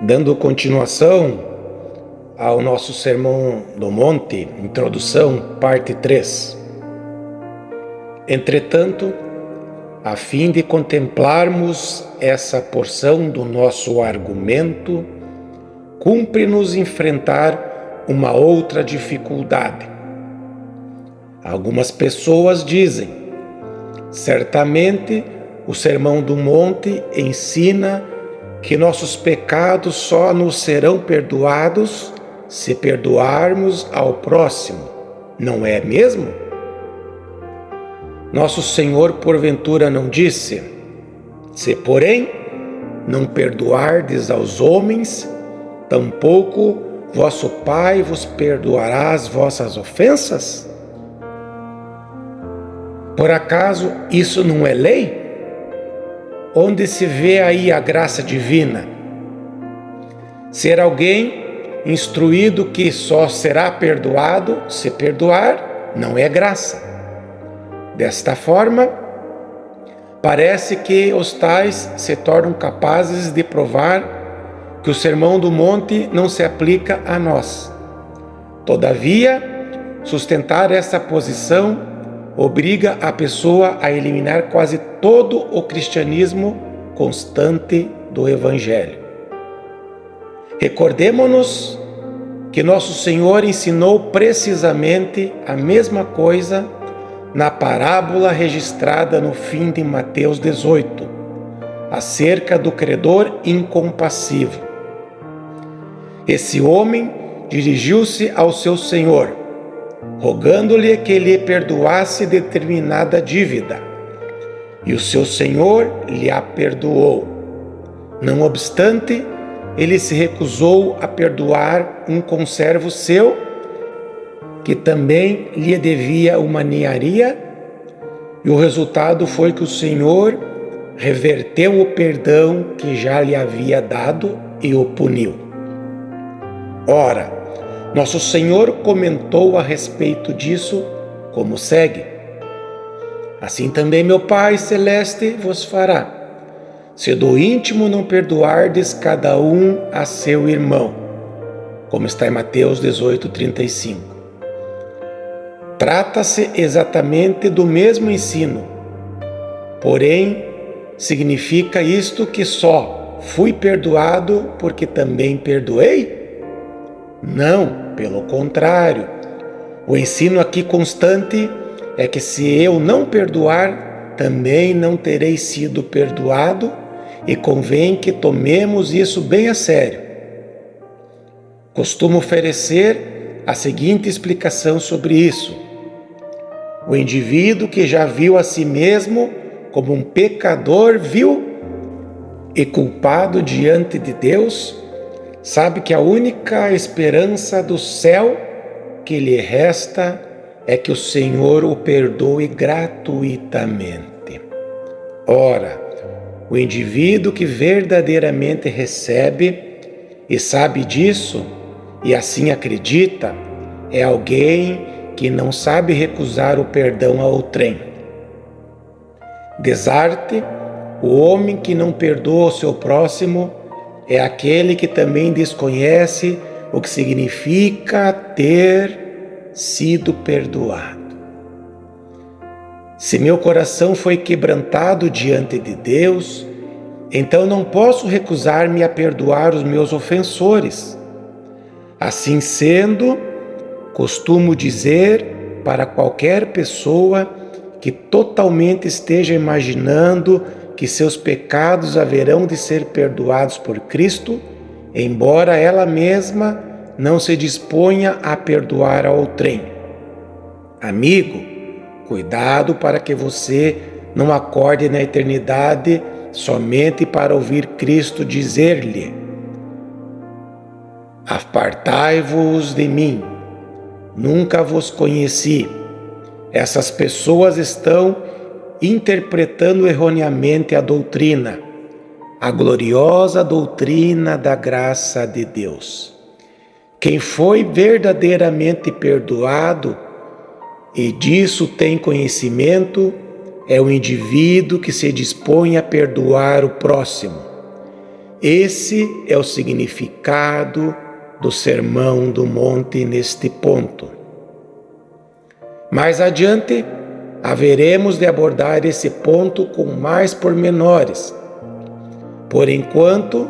Dando continuação ao nosso Sermão do Monte, Introdução, parte 3. Entretanto, a fim de contemplarmos essa porção do nosso argumento, cumpre-nos enfrentar uma outra dificuldade. Algumas pessoas dizem: certamente o Sermão do Monte ensina que nossos pecados só nos serão perdoados se perdoarmos ao próximo, não é mesmo? Nosso Senhor porventura não disse: se porém não perdoardes aos homens, tampouco vosso Pai vos perdoará as vossas ofensas? Por acaso isso não é lei? Onde se vê aí a graça divina? Ser alguém instruído que só será perdoado se perdoar não é graça. Desta forma, parece que os tais se tornam capazes de provar que o Sermão do Monte não se aplica a nós. Todavia, sustentar essa posição obriga a pessoa a eliminar quase todo o cristianismo constante do Evangelho. Recordemo-nos que nosso Senhor ensinou precisamente a mesma coisa na parábola registrada no fim de Mateus 18, acerca do credor incompassivo. Esse homem dirigiu-se ao seu senhor, rogando-lhe que lhe perdoasse determinada dívida, e o seu senhor lhe a perdoou. Não obstante, ele se recusou a perdoar um conservo seu, que também lhe devia uma ninharia, e o resultado foi que o Senhor reverteu o perdão que já lhe havia dado e o puniu. Ora, nosso Senhor comentou a respeito disso como segue: assim também meu Pai Celeste vos fará, se do íntimo não perdoardes cada um a seu irmão, como está em Mateus 18:35. Trata-se exatamente do mesmo ensino, porém, significa isto que só fui perdoado porque também perdoei? Não, pelo contrário. O ensino aqui constante é que se eu não perdoar, também não terei sido perdoado, e convém que tomemos isso bem a sério. Costumo oferecer a seguinte explicação sobre isso: o indivíduo que já viu a si mesmo como um pecador vil e culpado diante de Deus, sabe que a única esperança do céu que lhe resta é que o Senhor o perdoe gratuitamente. Ora, o indivíduo que verdadeiramente recebe e sabe disso, e assim acredita, é alguém que não sabe recusar o perdão a outrem. Desarte, o homem que não perdoa o seu próximo é aquele que também desconhece o que significa ter sido perdoado. Se meu coração foi quebrantado diante de Deus, então não posso recusar-me a perdoar os meus ofensores. Assim sendo, costumo dizer para qualquer pessoa que totalmente esteja imaginando que seus pecados haverão de ser perdoados por Cristo, embora ela mesma não se disponha a perdoar a outrem: amigo, cuidado para que você não acorde na eternidade somente para ouvir Cristo dizer-lhe: apartai-vos de mim, nunca vos conheci. Essas pessoas estão interpretando erroneamente a doutrina, a gloriosa doutrina da graça de Deus. Quem foi verdadeiramente perdoado e disso tem conhecimento é o indivíduo que se dispõe a perdoar o próximo. Esse é o significado do Sermão do Monte neste ponto. Mais adiante, haveremos de abordar esse ponto com mais pormenores. Por enquanto,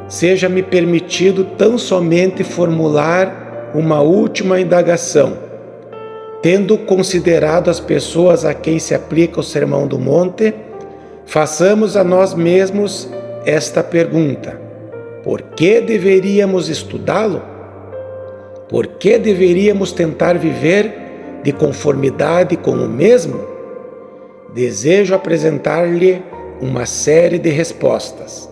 seja-me permitido tão somente formular uma última indagação. Tendo considerado as pessoas a quem se aplica o Sermão do Monte, façamos a nós mesmos esta pergunta: por que deveríamos estudá-lo? Por que deveríamos tentar viver de conformidade com o mesmo? Desejo apresentar-lhe uma série de respostas.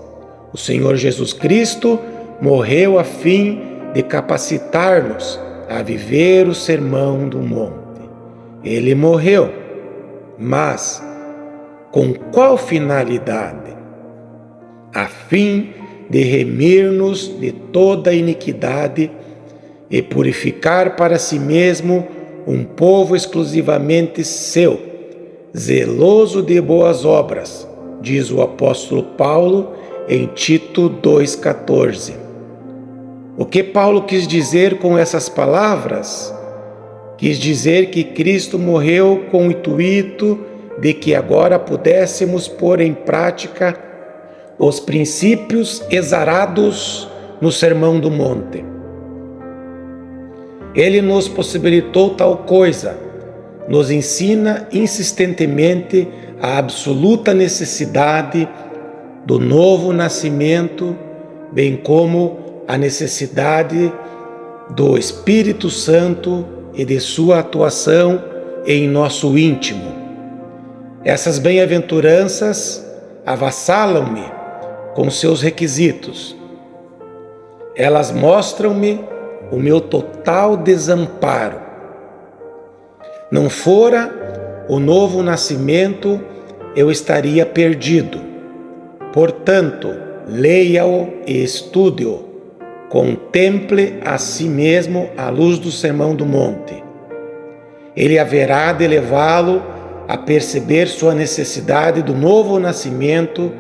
O Senhor Jesus Cristo morreu a fim de capacitar-nos a viver o Sermão do Monte. Ele morreu, mas com qual finalidade? A fim de remir-nos de toda iniquidade e purificar para si mesmo um povo exclusivamente seu, zeloso de boas obras, diz o apóstolo Paulo em Tito 2,14. O que Paulo quis dizer com essas palavras? Quis dizer que Cristo morreu com o intuito de que agora pudéssemos pôr em prática os princípios exarados no Sermão do Monte. Ele nos possibilitou tal coisa, nos ensina insistentemente a absoluta necessidade do novo nascimento, bem como a necessidade do Espírito Santo e de sua atuação em nosso íntimo. Essas bem-aventuranças avassalam-me com seus requisitos. Elas mostram-me o meu total desamparo. Não fora o novo nascimento, eu estaria perdido. Portanto, leia-o e estude-o. Contemple a si mesmo à luz do Sermão do Monte. Ele haverá de levá-lo a perceber sua necessidade do novo nascimento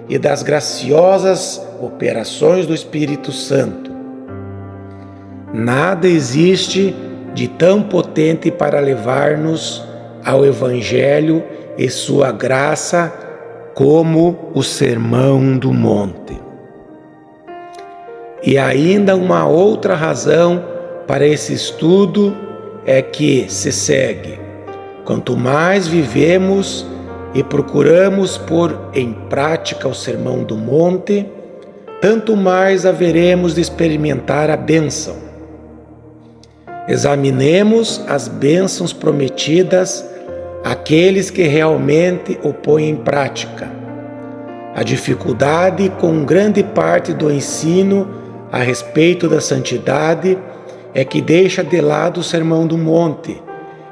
e das graciosas operações do Espírito Santo. Nada existe de tão potente para levar-nos ao Evangelho e sua graça como o Sermão do Monte. E ainda uma outra razão para esse estudo é que se segue: quanto mais vivemos e procuramos pôr em prática o Sermão do Monte, tanto mais haveremos de experimentar a bênção. Examinemos as bênçãos prometidas àqueles que realmente o põem em prática. A dificuldade com grande parte do ensino a respeito da santidade é que deixa de lado o Sermão do Monte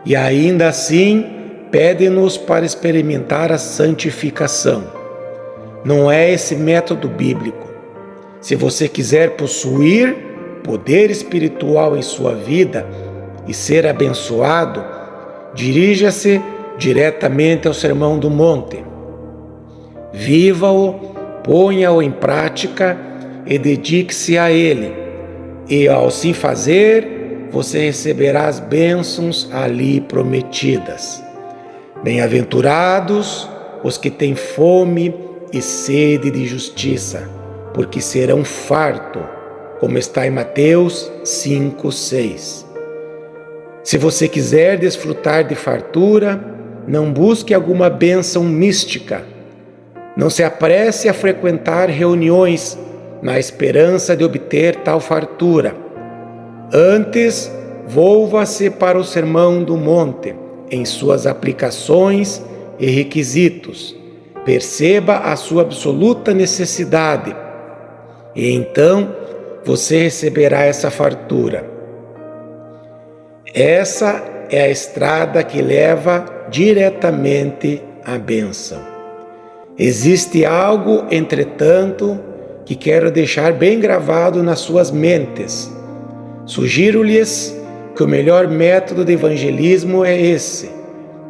e ainda assim pede-nos para experimentar a santificação. Não é esse método bíblico. Se você quiser possuir poder espiritual em sua vida e ser abençoado, dirija-se diretamente ao Sermão do Monte. Viva-o, ponha-o em prática e dedique-se a ele. E ao assim fazer, você receberá as bênçãos ali prometidas. Bem-aventurados os que têm fome e sede de justiça, porque serão fartos, como está em Mateus 5:6. Se você quiser desfrutar de fartura, não busque alguma bênção mística. Não se apresse a frequentar reuniões na esperança de obter tal fartura. Antes, volva-se para o Sermão do Monte, em suas aplicações e requisitos. Perceba a sua absoluta necessidade, e então você receberá essa fartura. Essa é a estrada que leva diretamente à bênção. Existe algo, entretanto, que quero deixar bem gravado nas suas mentes. Sugiro-lhes que o melhor método de evangelismo é esse.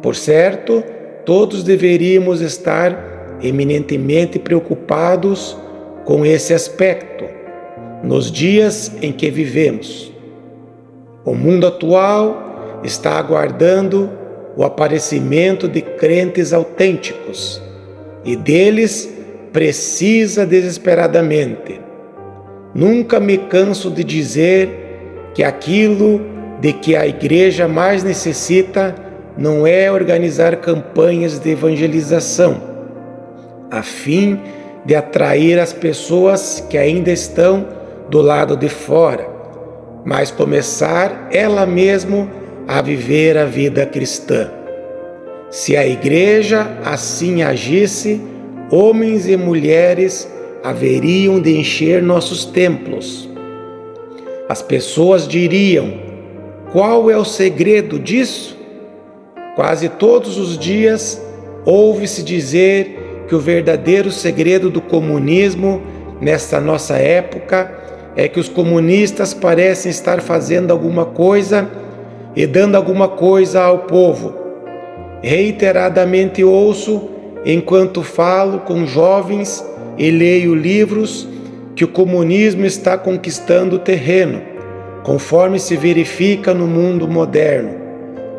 Por certo, todos deveríamos estar eminentemente preocupados com esse aspecto nos dias em que vivemos. O mundo atual está aguardando o aparecimento de crentes autênticos e deles precisa desesperadamente. Nunca me canso de dizer que aquilo de que a igreja mais necessita não é organizar campanhas de evangelização, a fim de atrair as pessoas que ainda estão do lado de fora, mas começar ela mesma a viver a vida cristã. Se a igreja assim agisse, homens e mulheres haveriam de encher nossos templos. As pessoas diriam: qual é o segredo disso? Quase todos os dias ouve-se dizer que o verdadeiro segredo do comunismo nesta nossa época é que os comunistas parecem estar fazendo alguma coisa e dando alguma coisa ao povo. Reiteradamente ouço, enquanto falo com jovens e leio livros, que o comunismo está conquistando terreno, conforme se verifica no mundo moderno,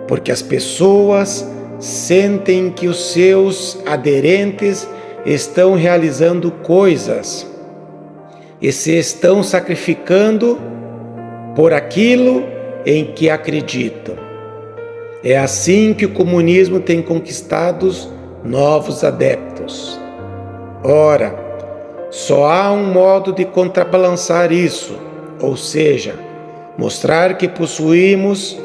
porque as pessoas sentem que os seus aderentes estão realizando coisas e se estão sacrificando por aquilo em que acreditam. É assim que o comunismo tem conquistado novos adeptos. Ora, só há um modo de contrabalançar isso, ou seja, mostrar que possuímos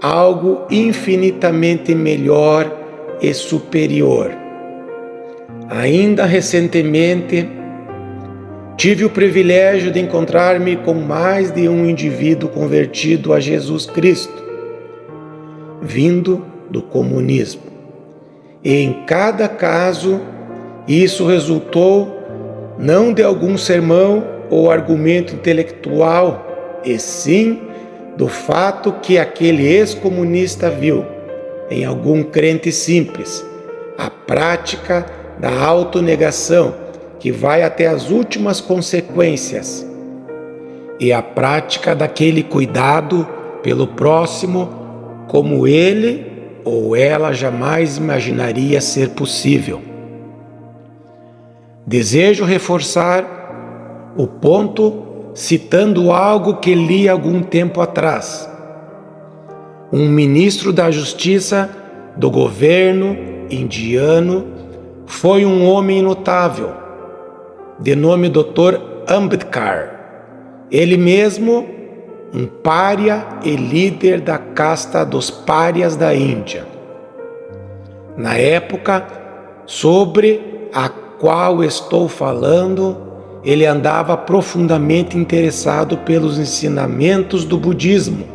algo infinitamente melhor e superior. Ainda recentemente, tive o privilégio de encontrar-me com mais de um indivíduo convertido a Jesus Cristo, vindo do comunismo. E em cada caso, isso resultou não de algum sermão ou argumento intelectual, e sim do fato que aquele ex-comunista viu em algum crente simples a prática da autonegação, que vai até as últimas consequências, e a prática daquele cuidado pelo próximo como ele ou ela jamais imaginaria ser possível. Desejo reforçar o ponto citando algo que li algum tempo atrás. Um ministro da Justiça do governo indiano foi um homem notável, de nome Dr. Ambedkar, ele mesmo um pária e líder da casta dos párias da Índia. Na época sobre a qual estou falando, ele andava profundamente interessado pelos ensinamentos do budismo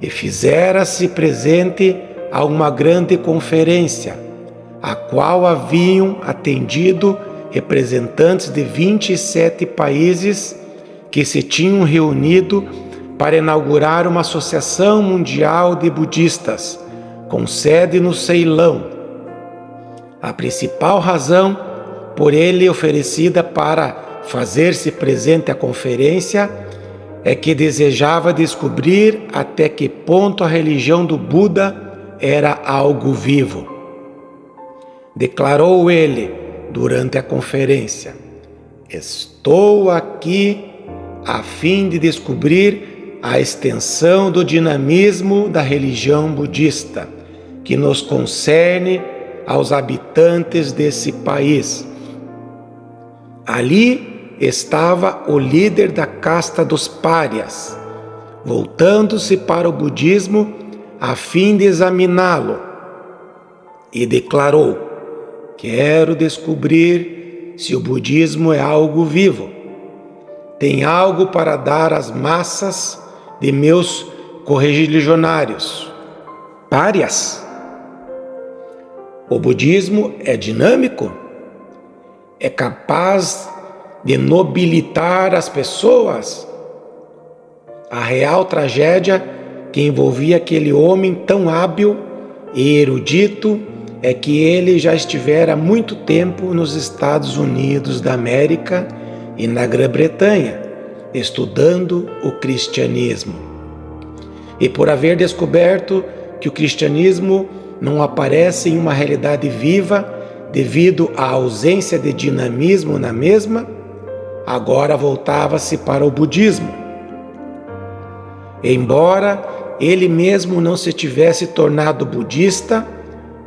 e fizera-se presente a uma grande conferência, a qual haviam atendido representantes de 27 países que se tinham reunido para inaugurar uma associação mundial de budistas, com sede no Ceilão. A principal razão por ele oferecida para fazer-se presente à conferência é que desejava descobrir até que ponto a religião do Buda era algo vivo. Declarou ele durante a conferência: estou aqui a fim de descobrir a extensão do dinamismo da religião budista, que nos concerne aos habitantes desse país. Ali estava o líder da casta dos párias, voltando-se para o budismo a fim de examiná-lo, e declarou: quero descobrir se o budismo é algo vivo. Tem algo para dar às massas de meus correligionários párias? O budismo é dinâmico? É capaz de nobilitar as pessoas? A real tragédia que envolvia aquele homem tão hábil e erudito é que ele já estivera há muito tempo nos Estados Unidos da América e na Grã-Bretanha, estudando o cristianismo. E por haver descoberto que o cristianismo não aparece em uma realidade viva devido à ausência de dinamismo na mesma, agora voltava-se para o budismo. Embora ele mesmo não se tivesse tornado budista,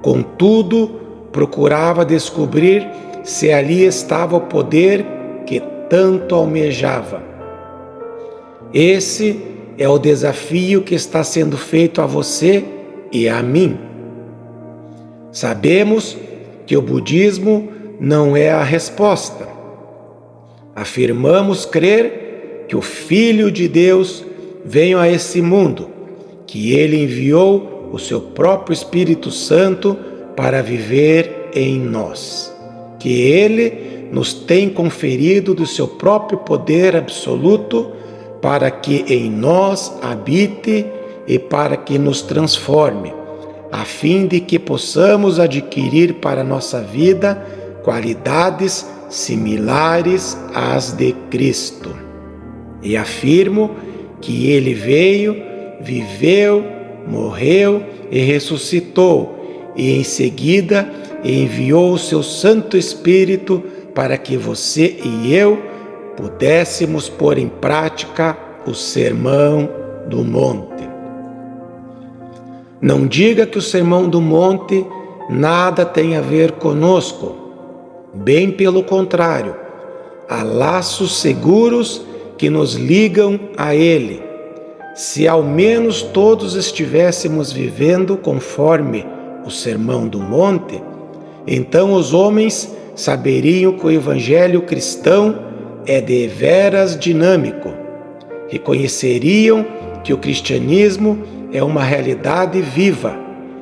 contudo, procurava descobrir se ali estava o poder que tanto almejava. Esse é o desafio que está sendo feito a você e a mim. Sabemos que o budismo não é a resposta. Afirmamos crer que o Filho de Deus veio a esse mundo, que ele enviou o seu próprio Espírito Santo para viver em nós, que ele nos tem conferido do seu próprio poder absoluto para que em nós habite e para que nos transforme, a fim de que possamos adquirir para nossa vida qualidades similares às de Cristo. E afirmo que ele veio, viveu, morreu e ressuscitou, e em seguida enviou o seu Santo Espírito para que você e eu pudéssemos pôr em prática o Sermão do Monte. Não diga que o Sermão do Monte nada tem a ver conosco. Bem pelo contrário, há laços seguros que nos ligam a ele. Se ao menos todos estivéssemos vivendo conforme o Sermão do Monte, então os homens saberiam que o Evangelho cristão é deveras dinâmico. Reconheceriam que o cristianismo é uma realidade viva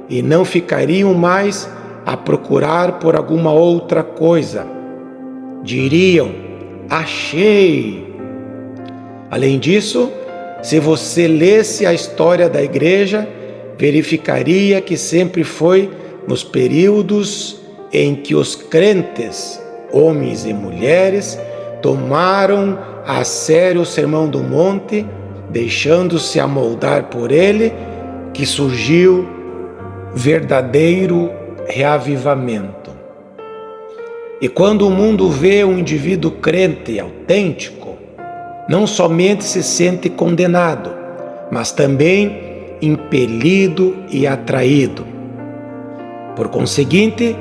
e não ficariam mais a procurar por alguma outra coisa. Diriam: achei! Além disso, se você lesse a história da igreja, verificaria que sempre foi nos períodos em que os crentes, homens e mulheres, tomaram a sério o Sermão do Monte, deixando-se amoldar por ele, que surgiu verdadeiro reavivamento. E quando o mundo vê um indivíduo crente autêntico, não somente se sente condenado, mas também impelido e atraído. Por conseguinte,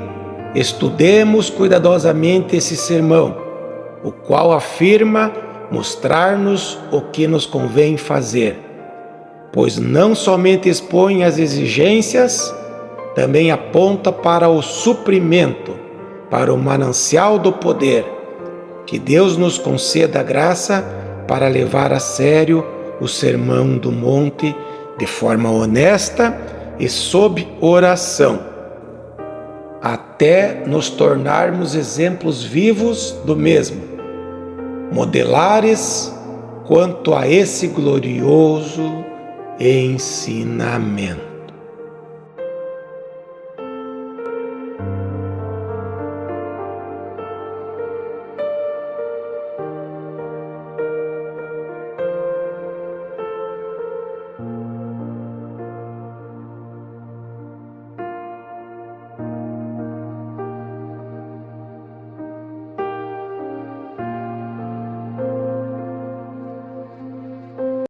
estudemos cuidadosamente esse sermão, o qual afirma mostrar-nos o que nos convém fazer, pois não somente expõe as exigências, também aponta para o suprimento, para o manancial do poder. Que Deus nos conceda a graça para levar a sério o Sermão do Monte de forma honesta e sob oração, até nos tornarmos exemplos vivos do mesmo, modelares quanto a esse glorioso ensinamento.